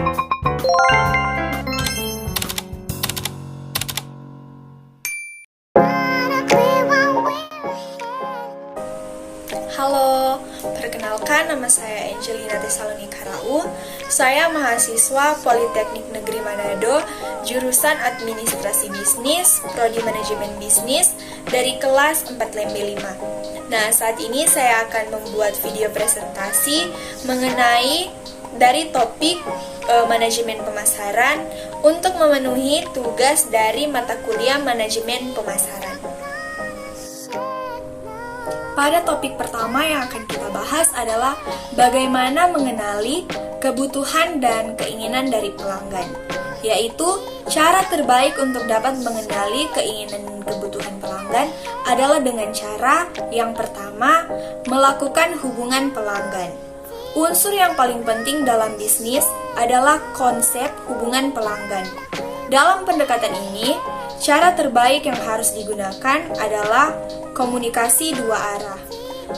Halo, perkenalkan nama saya Angelina Tesalonika Rau. Saya mahasiswa Politeknik Negeri Manado, jurusan Administrasi Bisnis, Prodi Manajemen Bisnis, dari kelas 4 LMB 5. Nah, saat ini saya akan membuat video presentasi mengenai dari topik manajemen pemasaran untuk memenuhi tugas dari mata kuliah manajemen pemasaran. Pada topik pertama yang akan kita bahas adalah bagaimana mengenali kebutuhan dan keinginan dari pelanggan, yaitu cara terbaik untuk dapat mengenali keinginan dan kebutuhan pelanggan adalah dengan cara yang pertama, melakukan hubungan pelanggan. Unsur yang paling penting dalam bisnis adalah konsep hubungan pelanggan. Dalam pendekatan ini, cara terbaik yang harus digunakan adalah komunikasi dua arah.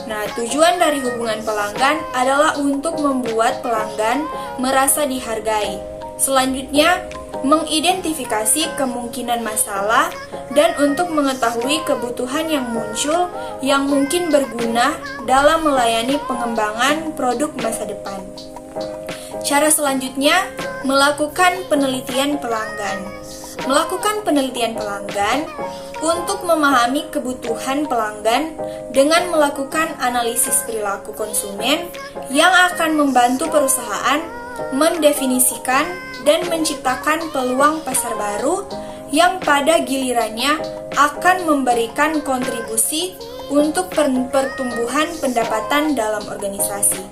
Nah, tujuan dari hubungan pelanggan adalah untuk membuat pelanggan merasa dihargai. Selanjutnya, mengidentifikasi kemungkinan masalah dan untuk mengetahui kebutuhan yang muncul yang mungkin berguna dalam melayani pengembangan produk masa depan. Cara selanjutnya, melakukan penelitian pelanggan. Melakukan penelitian pelanggan untuk memahami kebutuhan pelanggan dengan melakukan analisis perilaku konsumen yang akan membantu perusahaan mendefinisikan dan menciptakan peluang pasar baru yang pada gilirannya akan memberikan kontribusi untuk pertumbuhan pendapatan dalam organisasi.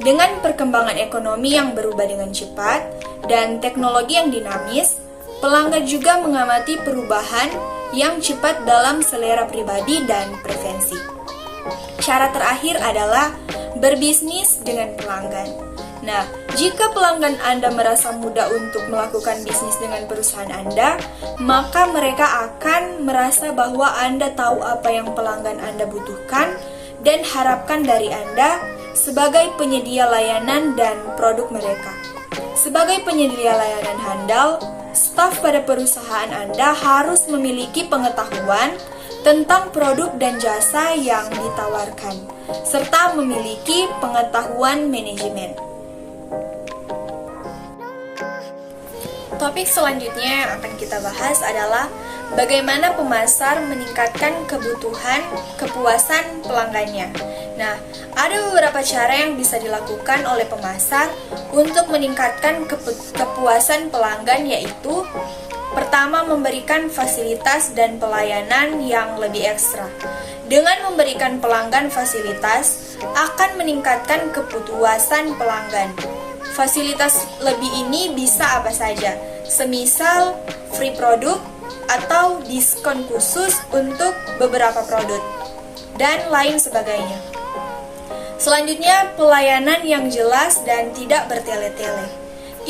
Dengan perkembangan ekonomi yang berubah dengan cepat dan teknologi yang dinamis, pelanggan juga mengamati perubahan yang cepat dalam selera pribadi dan preferensi. Cara terakhir adalah berbisnis dengan pelanggan. Nah, jika pelanggan Anda merasa mudah untuk melakukan bisnis dengan perusahaan Anda, maka mereka akan merasa bahwa Anda tahu apa yang pelanggan Anda butuhkan dan harapkan dari Anda sebagai penyedia layanan dan produk mereka. Sebagai penyedia layanan handal, staf pada perusahaan Anda harus memiliki pengetahuan tentang produk dan jasa yang ditawarkan, serta memiliki pengetahuan manajemen. Topik selanjutnya yang akan kita bahas adalah bagaimana pemasar meningkatkan kepuasan pelanggannya. Nah, ada beberapa cara yang bisa dilakukan oleh pemasar untuk meningkatkan kepuasan pelanggan, yaitu pertama, memberikan fasilitas dan pelayanan yang lebih ekstra. Dengan memberikan pelanggan fasilitas akan meningkatkan kepuasan pelanggan. Fasilitas lebih ini bisa apa saja, semisal free produk atau diskon khusus untuk beberapa produk, dan lain sebagainya. Selanjutnya, pelayanan yang jelas dan tidak bertele-tele.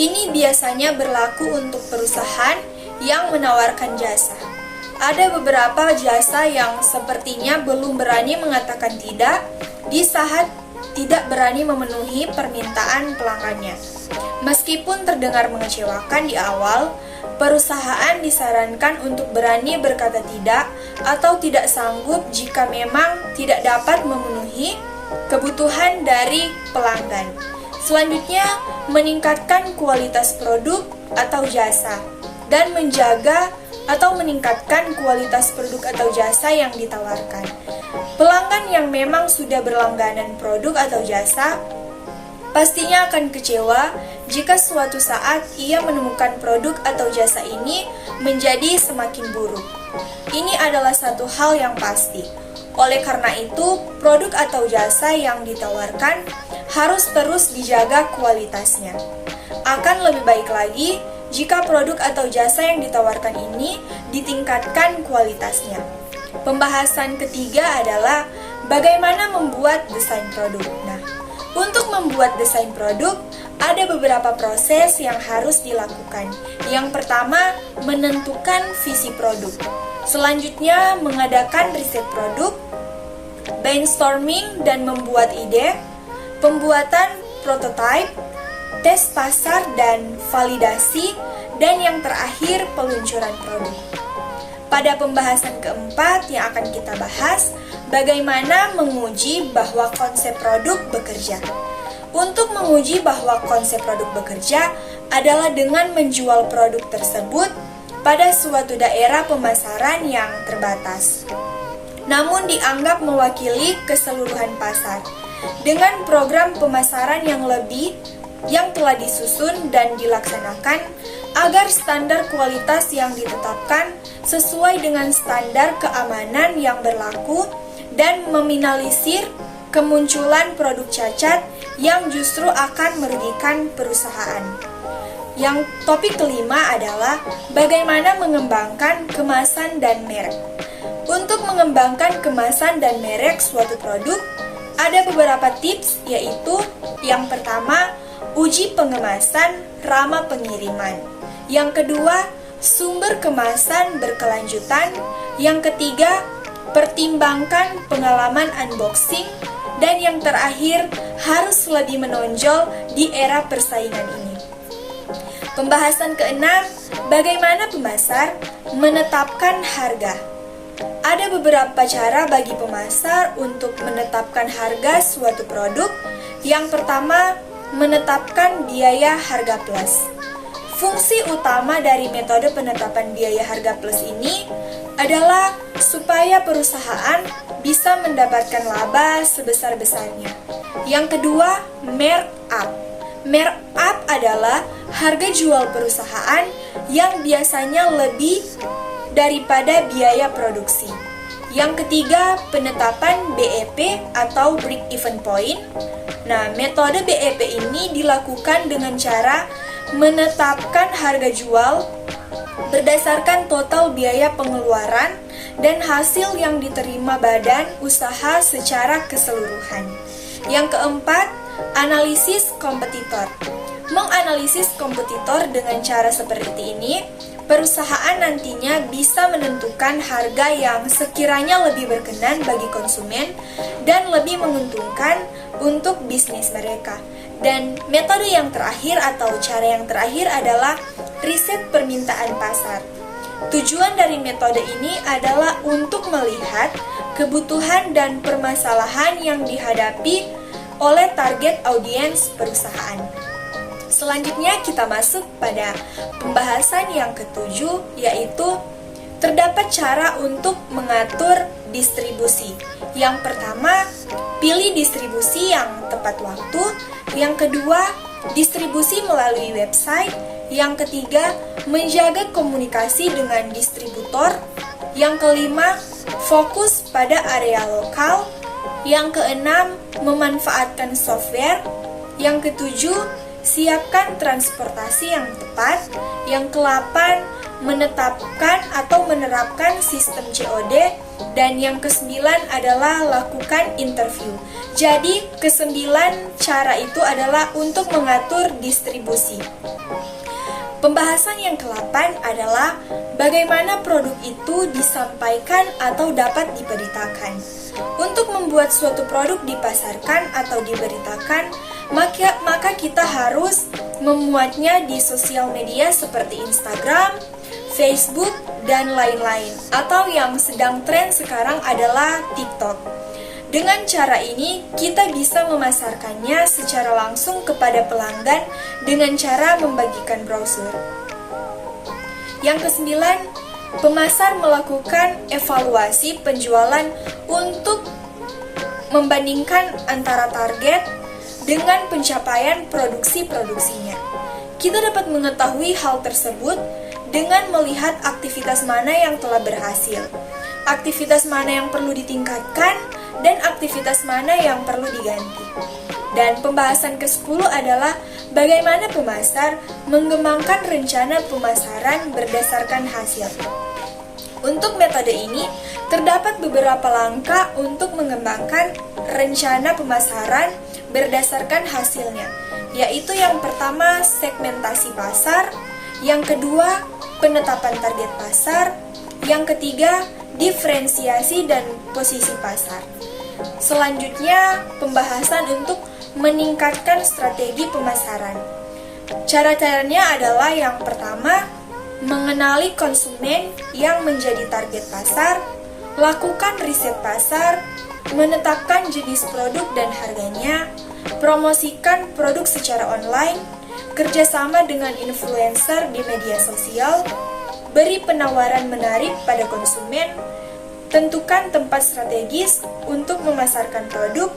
Ini biasanya berlaku untuk perusahaan yang menawarkan jasa. Ada beberapa jasa yang sepertinya belum berani mengatakan tidak di saat tidak berani memenuhi permintaan pelanggannya. Meskipun terdengar mengecewakan di awal, perusahaan disarankan untuk berani berkata tidak atau tidak sanggup jika memang tidak dapat memenuhi kebutuhan dari pelanggan. Selanjutnya, meningkatkan kualitas produk atau jasa dan menjaga atau meningkatkan kualitas produk atau jasa yang ditawarkan. Pelanggan yang memang sudah berlangganan produk atau jasa pastinya akan kecewa jika suatu saat ia menemukan produk atau jasa ini menjadi semakin buruk. Ini adalah satu hal yang pasti. Oleh karena itu, produk atau jasa yang ditawarkan harus terus dijaga kualitasnya. Akan lebih baik lagi jika produk atau jasa yang ditawarkan ini ditingkatkan kualitasnya. Pembahasan ketiga adalah bagaimana membuat desain produk. Nah, untuk membuat desain produk, ada beberapa proses yang harus dilakukan. Yang pertama, menentukan visi produk. Selanjutnya, mengadakan riset produk, brainstorming dan membuat ide, pembuatan prototipe, tes pasar dan validasi, dan yang terakhir peluncuran produk. Pada pembahasan keempat yang akan kita bahas, bagaimana menguji bahwa konsep produk bekerja. Untuk menguji bahwa konsep produk bekerja adalah dengan menjual produk tersebut pada suatu daerah pemasaran yang terbatas, namun dianggap mewakili keseluruhan pasar. Dengan program pemasaran yang telah disusun dan dilaksanakan agar standar kualitas yang ditetapkan sesuai dengan standar keamanan yang berlaku dan meminimalisir kemunculan produk cacat yang justru akan merugikan perusahaan. Yang topik kelima adalah bagaimana mengembangkan kemasan dan merek. Untuk mengembangkan kemasan dan merek suatu produk, ada beberapa tips, yaitu yang pertama, uji pengemasan ramah pengiriman. Yang kedua, sumber kemasan berkelanjutan. Yang ketiga, pertimbangkan pengalaman unboxing. Dan yang terakhir, harus lebih menonjol di era persaingan ini. Pembahasan keenam, bagaimana pemasar menetapkan harga. Ada beberapa cara bagi pemasar untuk menetapkan harga suatu produk. Yang pertama, menetapkan biaya harga plus. Fungsi utama dari metode penetapan biaya harga plus ini adalah supaya perusahaan bisa mendapatkan laba sebesar-besarnya. Yang kedua, markup. Markup adalah harga jual perusahaan yang biasanya lebih daripada biaya produksi. Yang ketiga, penetapan BEP atau break even point. Nah, metode BEP ini dilakukan dengan cara menetapkan harga jual berdasarkan total biaya pengeluaran dan hasil yang diterima badan usaha secara keseluruhan. Yang keempat, analisis kompetitor. Menganalisis kompetitor dengan cara seperti ini, perusahaan nantinya bisa menentukan harga yang sekiranya lebih berkenan bagi konsumen dan lebih menguntungkan untuk bisnis mereka. Dan metode yang terakhir atau cara yang terakhir adalah riset permintaan pasar. Tujuan dari metode ini adalah untuk melihat kebutuhan dan permasalahan yang dihadapi oleh target audiens perusahaan. Selanjutnya kita masuk pada pembahasan yang ketujuh, yaitu terdapat cara untuk mengatur distribusi. Yang pertama, pilih distribusi yang tepat waktu. Yang kedua, distribusi melalui website. Yang ketiga, menjaga komunikasi dengan distributor. Yang kelima, fokus pada area lokal. Yang keenam, memanfaatkan software. Yang ketujuh, siapkan transportasi yang tepat. Yang ke-8, menetapkan atau menerapkan sistem COD. Dan yang ke-9 adalah lakukan interview. Jadi, ke-9 cara itu adalah untuk mengatur distribusi. Pembahasan yang ke-8 adalah bagaimana produk itu disampaikan atau dapat diberitakan. Untuk membuat suatu produk dipasarkan atau diberitakan, maka kita harus memuatnya di sosial media seperti Instagram, Facebook, dan lain-lain. Atau yang sedang tren sekarang adalah TikTok. Dengan cara ini, kita bisa memasarkannya secara langsung kepada pelanggan dengan cara membagikan brosur. Yang ke-9, pemasar melakukan evaluasi penjualan untuk membandingkan antara target dengan pencapaian produksinya. Kita dapat mengetahui hal tersebut dengan melihat aktivitas mana yang telah berhasil, aktivitas mana yang perlu ditingkatkan, dan aktivitas mana yang perlu diganti. Dan pembahasan ke-10 adalah bagaimana pemasar mengembangkan rencana pemasaran berdasarkan hasil. Untuk metode ini, terdapat beberapa langkah untuk mengembangkan rencana pemasaran berdasarkan hasilnya, yaitu yang pertama, segmentasi pasar. Yang kedua, penetapan target pasar. Yang ketiga, diferensiasi dan posisi pasar. Selanjutnya, pembahasan untuk meningkatkan strategi pemasaran. Cara-caranya adalah yang pertama, mengenali konsumen yang menjadi target pasar, lakukan riset pasar, menetapkan jenis produk dan harganya, promosikan produk secara online, kerjasama dengan influencer di media sosial, beri penawaran menarik pada konsumen, tentukan tempat strategis untuk memasarkan produk,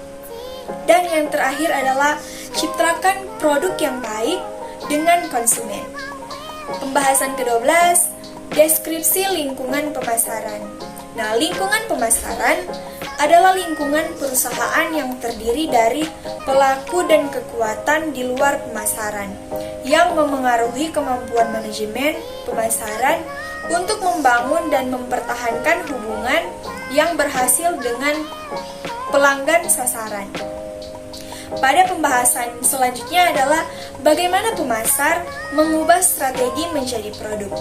dan yang terakhir adalah ciptakan produk yang baik dengan konsumen. Pembahasan ke-12, deskripsi lingkungan pemasaran. Nah, lingkungan pemasaran adalah lingkungan perusahaan yang terdiri dari pelaku dan kekuatan di luar pemasaran yang memengaruhi kemampuan manajemen pemasaran untuk membangun dan mempertahankan hubungan yang berhasil dengan pelanggan sasaran. Pada pembahasan selanjutnya adalah bagaimana pemasar mengubah strategi menjadi produk,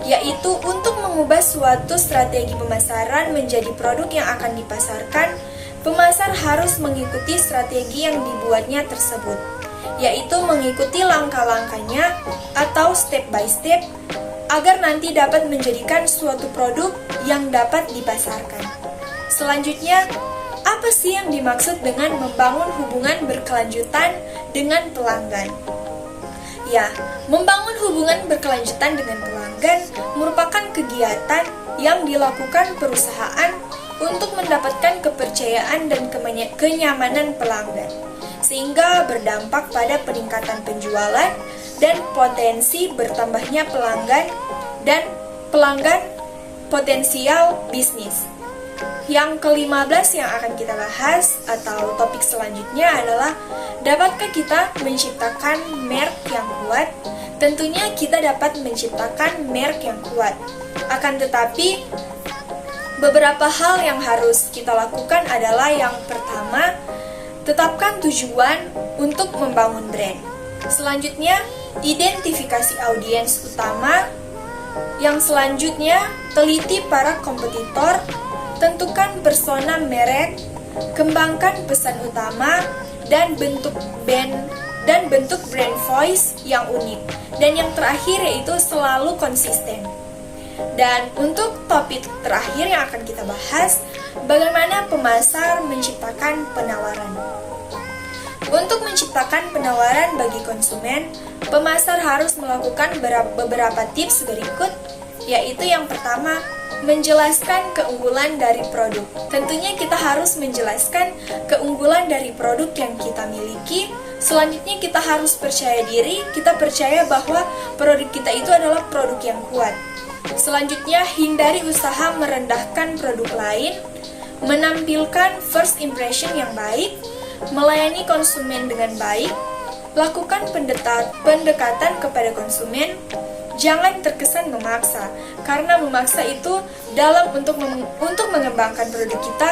yaitu untuk mengubah suatu strategi pemasaran menjadi produk yang akan dipasarkan, pemasar harus mengikuti strategi yang dibuatnya tersebut, yaitu mengikuti langkah-langkahnya atau step by step agar nanti dapat menjadikan suatu produk yang dapat dipasarkan. Selanjutnya, apa sih yang dimaksud dengan membangun hubungan berkelanjutan dengan pelanggan? Ya, membangun hubungan berkelanjutan dengan pelanggan merupakan kegiatan yang dilakukan perusahaan untuk mendapatkan kepercayaan dan kenyamanan pelanggan, sehingga berdampak pada peningkatan penjualan dan potensi bertambahnya pelanggan potensial bisnis. Yang ke-15 yang akan kita bahas atau topik selanjutnya adalah dapatkah kita menciptakan merek yang kuat? Tentunya kita dapat menciptakan merek yang kuat. Akan tetapi beberapa hal yang harus kita lakukan adalah yang pertama, tetapkan tujuan untuk membangun brand. Selanjutnya, identifikasi audiens utama. Yang selanjutnya, teliti para kompetitor. Tentukan persona merek, kembangkan pesan utama, dan bentuk brand voice yang unik. Dan yang terakhir yaitu selalu konsisten. Dan untuk topik terakhir yang akan kita bahas, bagaimana pemasar menciptakan penawaran. Untuk menciptakan penawaran bagi konsumen, pemasar harus melakukan beberapa tips berikut, yaitu yang pertama, menjelaskan keunggulan dari produk. Tentunya kita harus menjelaskan keunggulan dari produk yang kita miliki. Selanjutnya kita harus percaya diri, kita percaya bahwa produk kita itu adalah produk yang kuat. Selanjutnya, hindari usaha merendahkan produk lain, menampilkan first impression yang baik, melayani konsumen dengan baik, lakukan pendekatan kepada konsumen. Jangan terkesan memaksa, karena memaksa itu untuk mengembangkan produk kita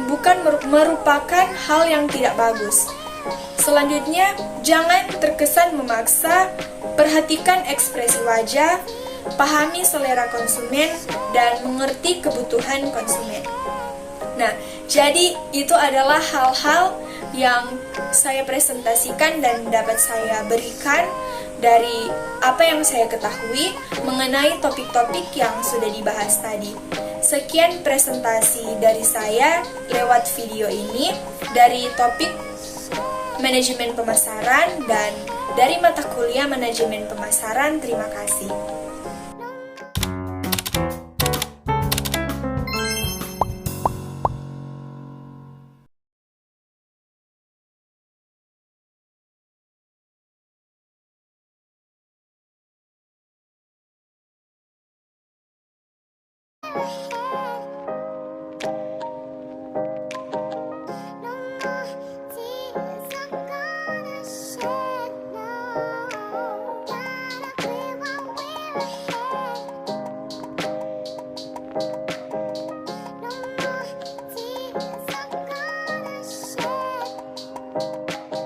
bukan merupakan hal yang tidak bagus. Selanjutnya, jangan terkesan memaksa, perhatikan ekspresi wajah, pahami selera konsumen, dan mengerti kebutuhan konsumen. Nah, jadi itu adalah hal-hal yang saya presentasikan dan dapat saya berikan dari apa yang saya ketahui mengenai topik-topik yang sudah dibahas tadi. Sekian presentasi dari saya lewat video ini dari topik manajemen pemasaran dan dari mata kuliah manajemen pemasaran. Terima kasih.